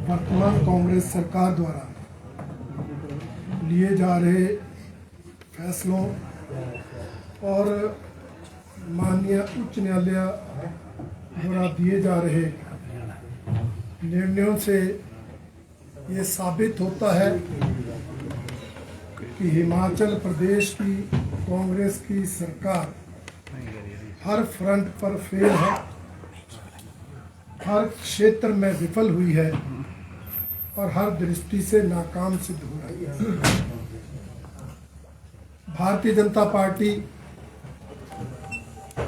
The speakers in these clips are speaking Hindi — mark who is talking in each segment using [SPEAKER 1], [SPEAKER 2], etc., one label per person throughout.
[SPEAKER 1] वर्तमान कांग्रेस सरकार द्वारा लिए जा रहे फैसलों और माननीय उच्च न्यायालय द्वारा दिए जा रहे निर्णयों से ये साबित होता है कि हिमाचल प्रदेश की कांग्रेस की सरकार हर फ्रंट पर फेल है, हर क्षेत्र में विफल हुई है और हर दृष्टि से नाकाम सिद्ध हो रही है। भारतीय जनता पार्टी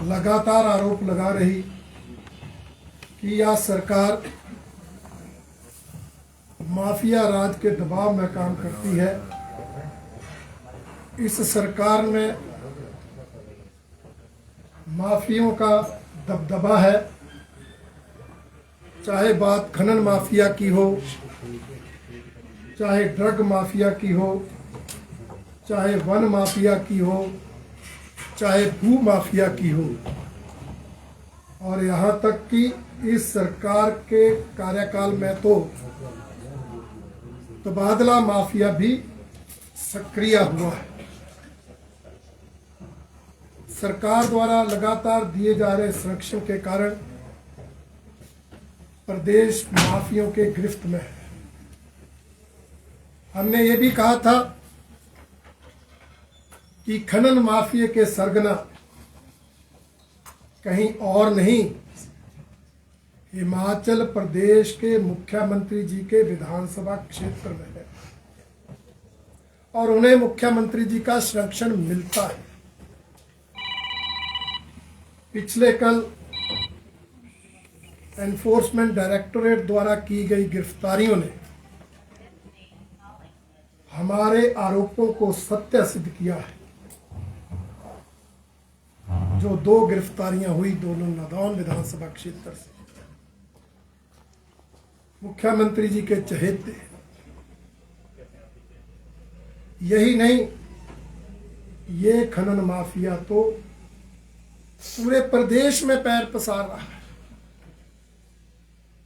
[SPEAKER 1] लगातार आरोप लगा रही कि यह सरकार माफिया राज के दबाव में काम करती है। इस सरकार में माफियों का दबदबा है, चाहे बात खनन माफिया की हो, चाहे ड्रग माफिया की हो, चाहे वन माफिया की हो, चाहे भू माफिया की हो, और यहाँ तक कि इस सरकार के कार्यकाल में तो तबादला माफिया भी सक्रिय हुआ है। सरकार द्वारा लगातार दिए जा रहे संरक्षण के कारण प्रदेश माफियों के गिरफ्त में है। हमने ये भी कहा था कि खनन माफिया के सरगना कहीं और नहीं, हिमाचल प्रदेश के मुख्यमंत्री जी के विधानसभा क्षेत्र में है और उन्हें मुख्यमंत्री जी का संरक्षण मिलता है। पिछले कल एनफोर्समेंट डायरेक्टोरेट द्वारा की गई गिरफ्तारियों ने हमारे आरोपों को सत्य सिद्ध किया है। जो 2 गिरफ्तारियां हुई, दोनों नादौन विधानसभा क्षेत्र से, मुख्यमंत्री जी के चहेते। यही नहीं, ये खनन माफिया तो पूरे प्रदेश में पैर पसार रहा है।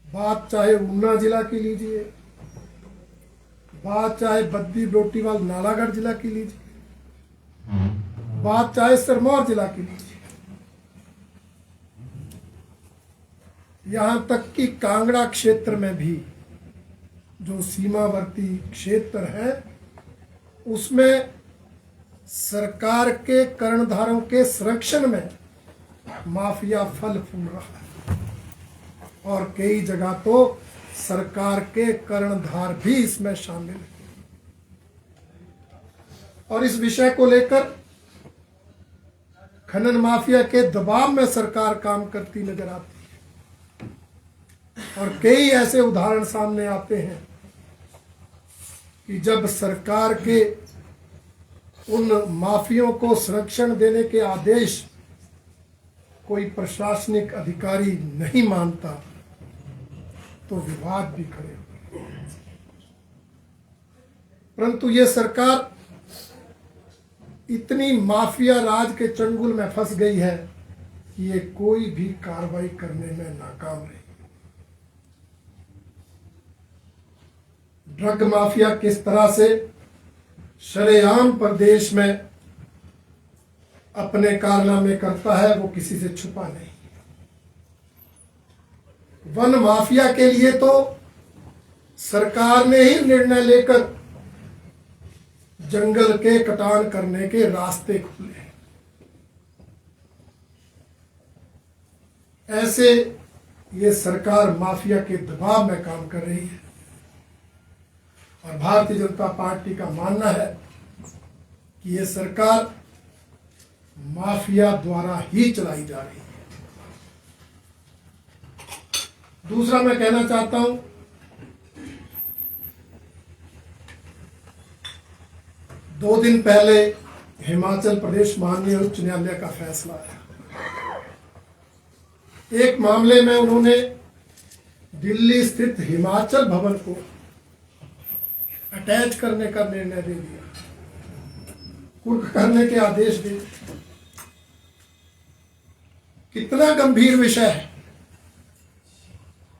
[SPEAKER 1] बात चाहे ऊना जिला की लीजिए, बात चाहे बद्दी बरोटीवाल नालागढ़ जिला की लीजिए, बात चाहे सिरमौर जिला की लीजिए, यहां तक कि कांगड़ा क्षेत्र में भी जो सीमावर्ती क्षेत्र है उसमें सरकार के कर्णधारों के संरक्षण में माफिया फल फूल रहा है और कई जगह तो सरकार के कर्णधार भी इसमें शामिल है। और इस विषय को लेकर खनन माफिया के दबाव में सरकार काम करती नजर आती है और कई ऐसे उदाहरण सामने आते हैं कि जब सरकार के उन माफियों को संरक्षण देने के आदेश कोई प्रशासनिक अधिकारी नहीं मानता तो विवाद भी खड़े होते हैं। परंतु ये सरकार इतनी माफिया राज के चंगुल में फंस गई है कि ये कोई भी कार्रवाई करने में नाकाम रही। ड्रग माफिया किस तरह से शरेआम प्रदेश में अपने कारनामे करता है वो किसी से छुपा नहीं। वन माफिया के लिए तो सरकार ने ही निर्णय लेकर जंगल के कटान करने के रास्ते खुले। ऐसे ये सरकार माफिया के दबाव में काम कर रही है और भारतीय जनता पार्टी का मानना है कि ये सरकार माफिया द्वारा ही चलाई जा रही है। दूसरा मैं कहना चाहता हूं, दो दिन पहले हिमाचल प्रदेश माननीय उच्च न्यायालय का फैसला आया। एक मामले में उन्होंने दिल्ली स्थित हिमाचल भवन को अटैच करने का निर्णय दे दिया, कुर्क करने के आदेश दे। कितना गंभीर विषय है।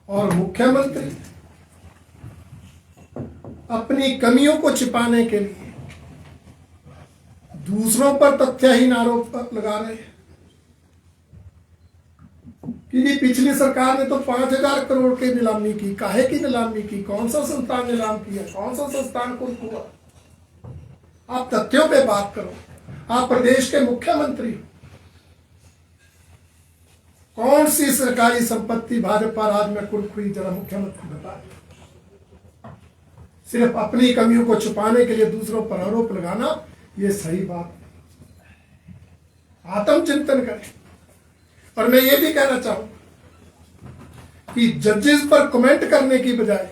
[SPEAKER 1] और मुख्यमंत्री अपनी कमियों को छिपाने के लिए दूसरों पर तथ्यहीन आरोप लगा रहे हैं कि जी पिछली सरकार ने तो 5,000 करोड़ की नीलामी की। काहे की नीलामी की? कौन सा संस्थान नीलाम किया? कौन सा संस्थान कुल हुआ? आप तथ्यों पे बात करो। आप प्रदेश के मुख्यमंत्री हो। कौन सी सरकारी संपत्ति भाजपा राज में कुल हुई? जरा मुख्यमंत्री बता। सिर्फ अपनी कमियों को छुपाने के लिए दूसरों पर आरोप लगाना, ये सही बात नहीं। आत्मचिंतन करें। और मैं ये भी कहना चाहूंगा कि जजेस पर कमेंट करने की बजाय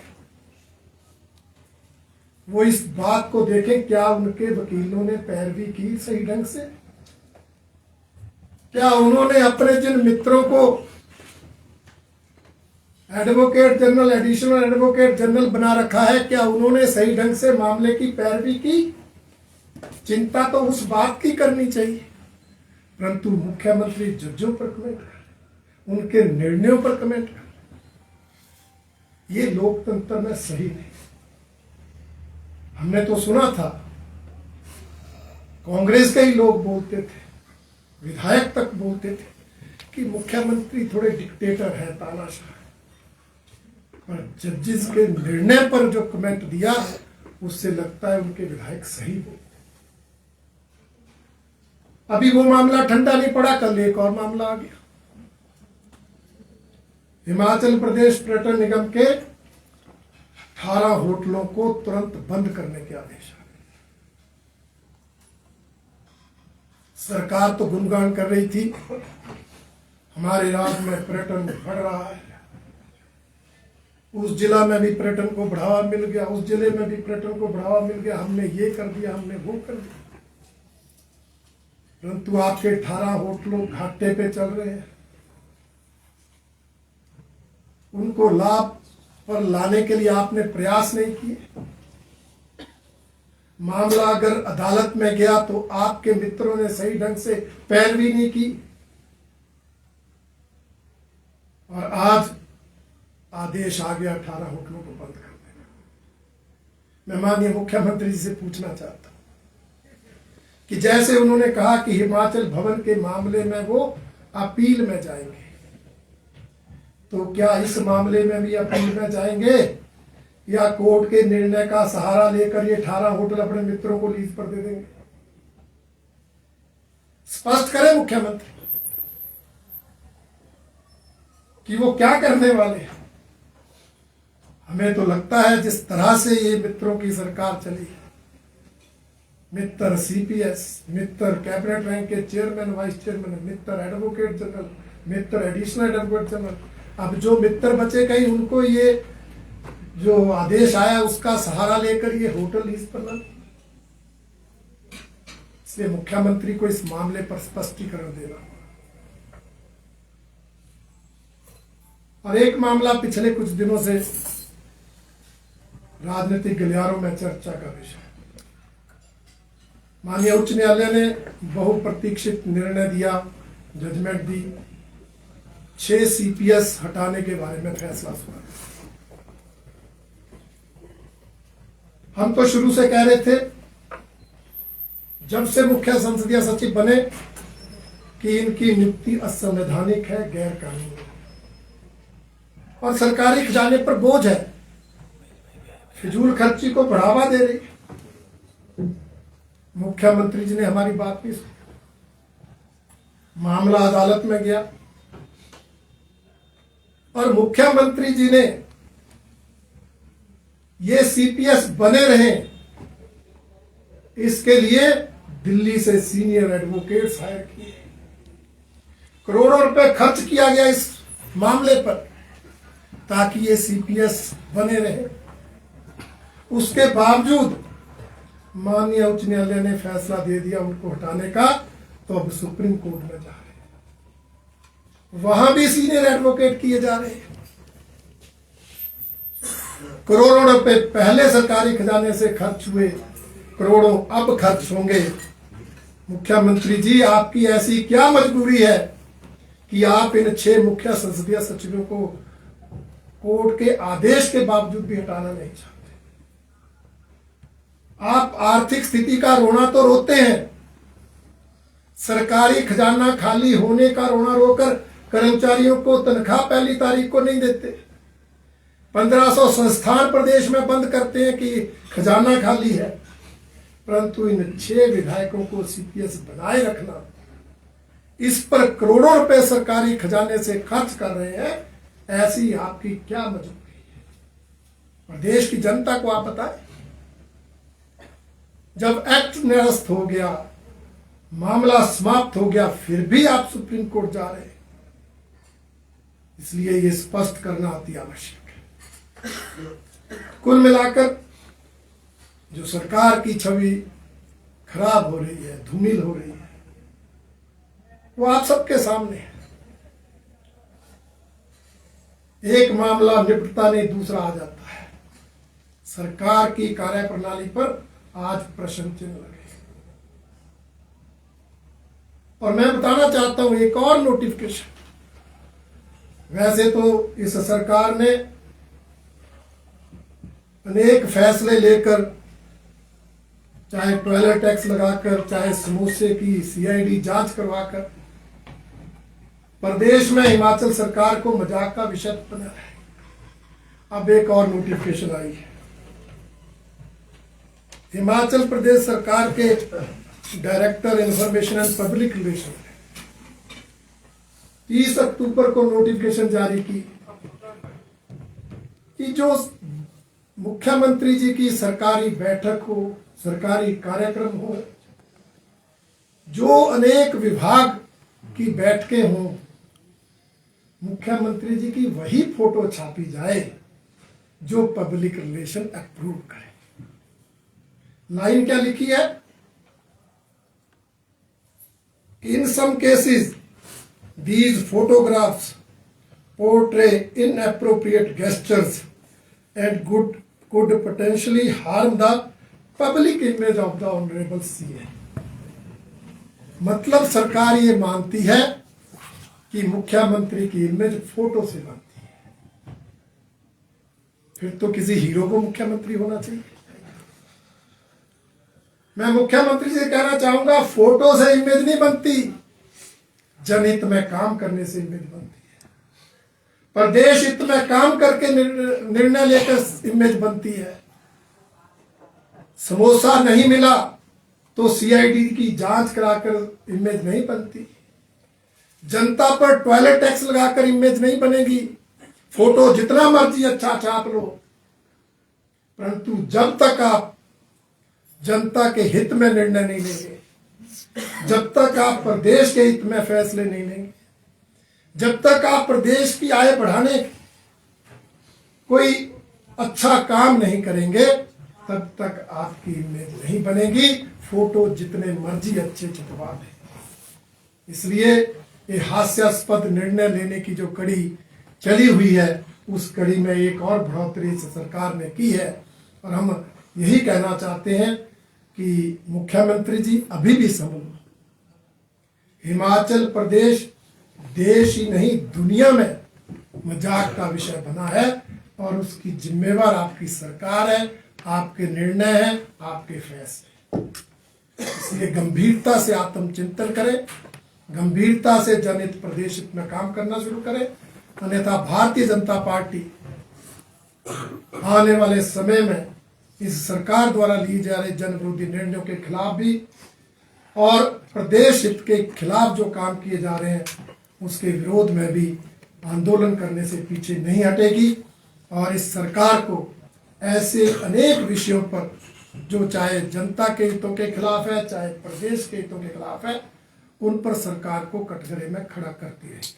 [SPEAKER 1] वो इस बात को देखें, क्या उनके वकीलों ने पैरवी की सही ढंग से? क्या उन्होंने अपने जिन मित्रों को advocate general, additional advocate general बना रखा है, क्या उन्होंने सही ढंग से मामले की पैरवी की? चिंता तो उस बात की करनी चाहिए, परंतु मुख्यमंत्री जजों पर कमेंट कर, उनके निर्णयों पर कमेंट कर, ये लोकतंत्र में सही नहीं। हमने तो सुना था, कांग्रेस के ही लोग बोलते थे, विधायक तक बोलते थे कि मुख्यमंत्री थोड़े डिक्टेटर है, तानाशाह है। पर जजेस के निर्णय पर जो कमेंट दिया, उससे लगता है उनके विधायक सही बोलते। अभी वो मामला ठंडा नहीं पड़ा, कल एक और मामला आ गया। हिमाचल प्रदेश पर्यटन निगम के 18 होटलों को तुरंत बंद करने के आदेश आ गए। सरकार तो गुणगान कर रही थी, हमारे राज्य में पर्यटन बढ़ रहा है, उस जिला में भी पर्यटन को बढ़ावा मिल गया, उस जिले में भी पर्यटन को बढ़ावा मिल गया, हमने ये कर दिया, हमने वो कर दिया। परंतु आपके 18 होटलों घाटे पे चल रहे हैं। उनको लाभ पर लाने के लिए आपने प्रयास नहीं किए। मामला अगर अदालत में गया तो आपके मित्रों ने सही ढंग से पैरवी नहीं की, और आज आदेश आ गया 18 होटलों को बंद कर देना। मैं माननीय मुख्यमंत्री जी से पूछना चाहता हूं कि जैसे उन्होंने कहा कि हिमाचल भवन के मामले में वो अपील में जाएंगे, तो क्या इस मामले में भी अपील में जाएंगे, या कोर्ट के निर्णय का सहारा लेकर ये 18 होटल अपने मित्रों को लीज पर दे देंगे? स्पष्ट करें मुख्यमंत्री कि वो क्या करने वाले हैं। हमें तो लगता है जिस तरह से ये मित्रों की सरकार चली, मित्र सीपीएस, मित्र कैबिनेट रैंक के चेयरमैन, वाइस चेयरमैन, मित्र एडवोकेट जनरल, मित्र एडिशनल एडवोकेट जनरल, अब जो मित्र बचे कहीं उनको ये जो आदेश आया उसका सहारा लेकर ये होटल लीज पर ना। इसलिए मुख्यमंत्री को इस मामले पर स्पष्टीकरण देना। और एक मामला पिछले कुछ दिनों से राजनीतिक गलियारों में चर्चा का विषय। माननीय उच्च न्यायालय ने बहुप्रतीक्षित निर्णय दिया, जजमेंट दी, 6 सीपीएस हटाने के बारे में फैसला सुना। हम तो शुरू से कह रहे थे, जब से मुख्य संसदीय सचिव बने, कि इनकी नियुक्ति असंवैधानिक है, गैर कानूनी है और सरकारी खजाने पर बोझ है, फिजूल खर्ची को बढ़ावा दे रही। मुख्यमंत्री जी ने हमारी बात नहीं सुनी, मामला अदालत में गया और मुख्यमंत्री जी ने ये सीपीएस बने रहे, इसके लिए दिल्ली से सीनियर एडवोकेट्स हायर किए, करोड़ों रुपए खर्च किया गया इस मामले पर ताकि ये सीपीएस बने रहे। उसके बावजूद माननीय उच्च न्यायालय ने फैसला दे दिया उनको हटाने का, तो अब सुप्रीम कोर्ट में जा रहे हैं, वहां भी सीनियर एडवोकेट किए जा रहे हैं। करोड़ों रुपए पहले सरकारी खजाने से खर्च हुए, करोड़ों अब खर्च होंगे। मुख्यमंत्री जी, आपकी ऐसी क्या मजबूरी है कि आप इन 6 मुख्य संसदीय सचिवों को कोर्ट के आदेश के बावजूद भी हटाना नहीं चाहते? आप आर्थिक स्थिति का रोना तो रोते हैं, सरकारी खजाना खाली होने का रोना रोकर कर्मचारियों को तनख्वाह पहली तारीख को नहीं देते, 1500 संस्थान प्रदेश में बंद करते हैं कि खजाना खाली है, परंतु इन 6 विधायकों को सीपीएस बनाए रखना, इस पर करोड़ों रुपए सरकारी खजाने से खर्च कर रहे हैं, ऐसी आपकी क्या मजबूरी है? प्रदेश की जनता को आप बताएं। जब एक्ट निरस्त हो गया, मामला समाप्त हो गया, फिर भी आप सुप्रीम कोर्ट जा रहे हैं, इसलिए ये स्पष्ट करना अति आवश्यक है। कुल मिलाकर जो सरकार की छवि खराब हो रही है, धूमिल हो रही है, वो आप सबके सामने है। एक मामला निपटता नहीं, दूसरा आ जाता है। सरकार की कार्यप्रणाली पर आज प्रश्न चिन्ह लगे। और मैं बताना चाहता हूं एक और नोटिफिकेशन। वैसे तो इस सरकार ने अनेक फैसले लेकर, चाहे टॉयलेट टैक्स लगाकर, चाहे समोसे की सीआईडी जांच करवाकर, प्रदेश में हिमाचल सरकार को मजाक का विषय बना है। अब एक और नोटिफिकेशन आई है। हिमाचल प्रदेश सरकार के director information and public relation 30 अक्टूबर को नोटिफिकेशन जारी की कि जो मुख्यमंत्री जी की सरकारी बैठक हो, सरकारी कार्यक्रम हो, जो अनेक विभाग की बैठकें हों, मुख्यमंत्री जी की वही फोटो छापी जाए जो पब्लिक रिलेशन अप्रूव करे। लाइन क्या लिखी है? In some cases these photographs portray inappropriate gestures and could potentially harm the public image of the honorable CA। मतलब सरकार ये मानती है कि मुख्यमंत्री की इमेज फोटो से बनती है, फिर तो किसी हीरो को मुख्यमंत्री होना चाहिए। मैं मुख्यमंत्री से कहना चाहूंगा, फोटो से इमेज नहीं बनती, जनहित में काम करने से इमेज बनती है। प्रदेश हित में काम करके निर्णय लेकर इमेज बनती है। समोसा नहीं मिला तो सीआईडी की जांच कराकर इमेज नहीं बनती। जनता पर टॉयलेट टैक्स लगाकर इमेज नहीं बनेगी। फोटो जितना मर्जी अच्छा छाप लो, परंतु जब तक आप जनता के हित में निर्णय नहीं लेंगे, जब तक आप प्रदेश के हित में फैसले नहीं लेंगे, जब तक आप प्रदेश की आय बढ़ाने कोई अच्छा काम नहीं करेंगे, तब तक आपकी इमेज नहीं बनेगी। फोटो जितने मर्जी अच्छे छपवा दें। इसलिए ये हास्यास्पद निर्णय लेने की जो कड़ी चली हुई है, उस कड़ी में एक और बढ़ोतरी सरकार ने की है। और हम यही कहना चाहते हैं कि मुख्यमंत्री जी अभी भी समझ, हिमाचल प्रदेश देश ही नहीं दुनिया में मजाक का विषय बना है, और उसकी जिम्मेवार आपकी सरकार है, आपके निर्णय हैं, आपके फैसले। इसलिए गंभीरता से आत्मचिंतन करें, गंभीरता से जनहित प्रदेश हित में काम करना शुरू करें, अन्यथा भारतीय जनता पार्टी आने वाले समय में इस सरकार द्वारा लिए जा रहे जन विरोधी निर्णयों के खिलाफ भी और प्रदेश हित के खिलाफ जो काम किए जा रहे हैं उसके विरोध में भी आंदोलन करने से पीछे नहीं हटेगी। और इस सरकार को ऐसे अनेक विषयों पर, जो चाहे जनता के हितों के खिलाफ है, चाहे प्रदेश के हितों के खिलाफ है, उन पर सरकार को कटघरे में खड़ा करती रहेगी।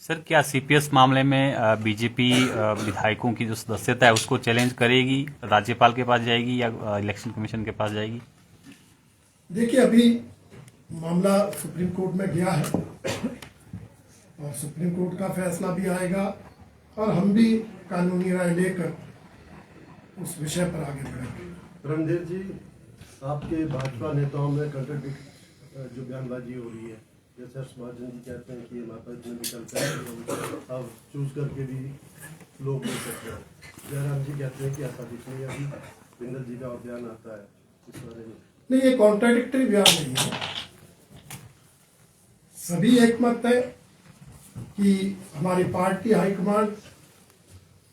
[SPEAKER 2] सर, क्या सीपीएस मामले में बीजेपी विधायकों की जो सदस्यता है उसको चैलेंज करेगी, राज्यपाल के पास जाएगी या इलेक्शन कमीशन के पास जाएगी?
[SPEAKER 1] देखिए, अभी मामला सुप्रीम कोर्ट में गया है और सुप्रीम कोर्ट का फैसला भी आएगा और हम भी कानूनी राय लेकर उस विषय पर आगे बढ़ेंगे।
[SPEAKER 3] रणधीर जी, आपके भाजपा नेताओं में जो बयानबाजी हो रही है, जैसे हर्षवर्धन जी कहते हैं कि हमारे पास इतने विकल्प है, अब चूज करके भी लोग ले सकते हैं। जयराम जी कहते हैं कि ऐसा कुछ नहीं है, अभी बिंदल जी का और बयान आता है इस बारे में?
[SPEAKER 1] नहीं, ये कॉन्ट्राडिक्टरी बयान नहीं है। सभी एकमत है कि हमारी पार्टी हाईकमांड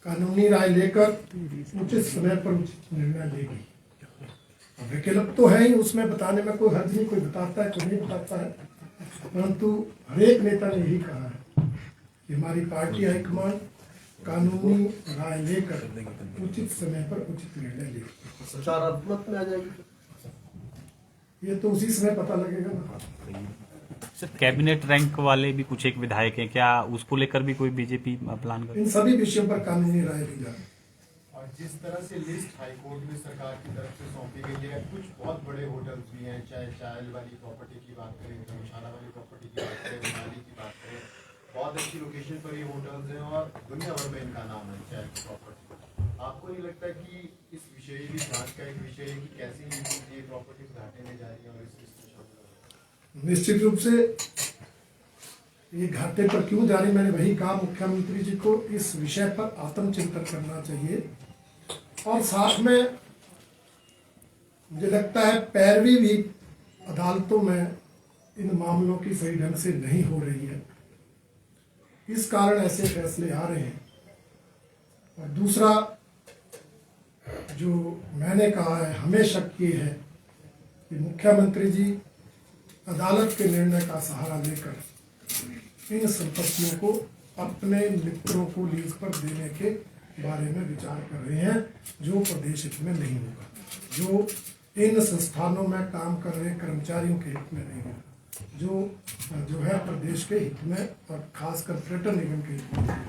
[SPEAKER 1] कानूनी राय लेकर उचित समय पर उचित निर्णय लेगी। अब विकल्प तो है ही, उसमें बताने में कोई हर्ज नहीं, कोई बताता है कोई नहीं बताता है, परंतु हरेक नेता ने यही कहा है कि हमारी पार्टी हाईकमांड कानूनी राय लेकर उचित समय पर उचित निर्णय लेगी।
[SPEAKER 3] सकारात्मक में आ जाएगी?
[SPEAKER 1] ये तो उसी समय पता लगेगा ना।
[SPEAKER 2] सर कैबिनेट रैंक वाले भी कुछ एक विधायक हैं, क्या उसको लेकर भी कोई बीजेपी प्लान कर?
[SPEAKER 1] इन सभी विषयों पर कानूनी राय ली जा रही है।
[SPEAKER 4] और जिस तरह से लिस्ट हाईकोर्ट में सरकार की तरफ से सौंपी गई है, कुछ बहुत बड़े होटल्स भी हैं, चाहे चायल वाली प्रॉपर्टी की बात करें, धर्मशाला वाली प्रॉपर्टी की बात करें, मनाली की बात करें, बहुत अच्छी लोकेशन पर ये होटल्स हैं और दुनिया भर में इनका नाम है चायल प्रॉपर्टी। आपको नहीं लगता कि इस विषय की जांच का एक विषय है कि कैसे ये प्रॉपर्टी घाटे में जा रही है और इस लिस्ट में शामिल हो रही है?
[SPEAKER 1] निश्चित रूप से ये घाटे पर क्यों जा रही, मैंने वही कहा मुख्यमंत्री जी को इस विषय पर आत्मचिंतन करना चाहिए। और साथ में मुझे लगता है पैरवी भी अदालतों में इन मामलों की सही ढंग से नहीं हो रही है, इस कारण ऐसे फैसले आ रहे हैं। और दूसरा जो मैंने कहा है, हमें शक ये है कि मुख्यमंत्री जी अदालत के निर्णय का सहारा लेकर इन संपत्तियों को अपने मित्रों को लीज पर देने के बारे में विचार कर रहे हैं, जो प्रदेश हित में नहीं होगा, जो इन संस्थानों में काम कर रहे कर्मचारियों के हित में नहीं होगा, जो है प्रदेश के हित में और खासकर पर्यटन निगम के हित में होगा।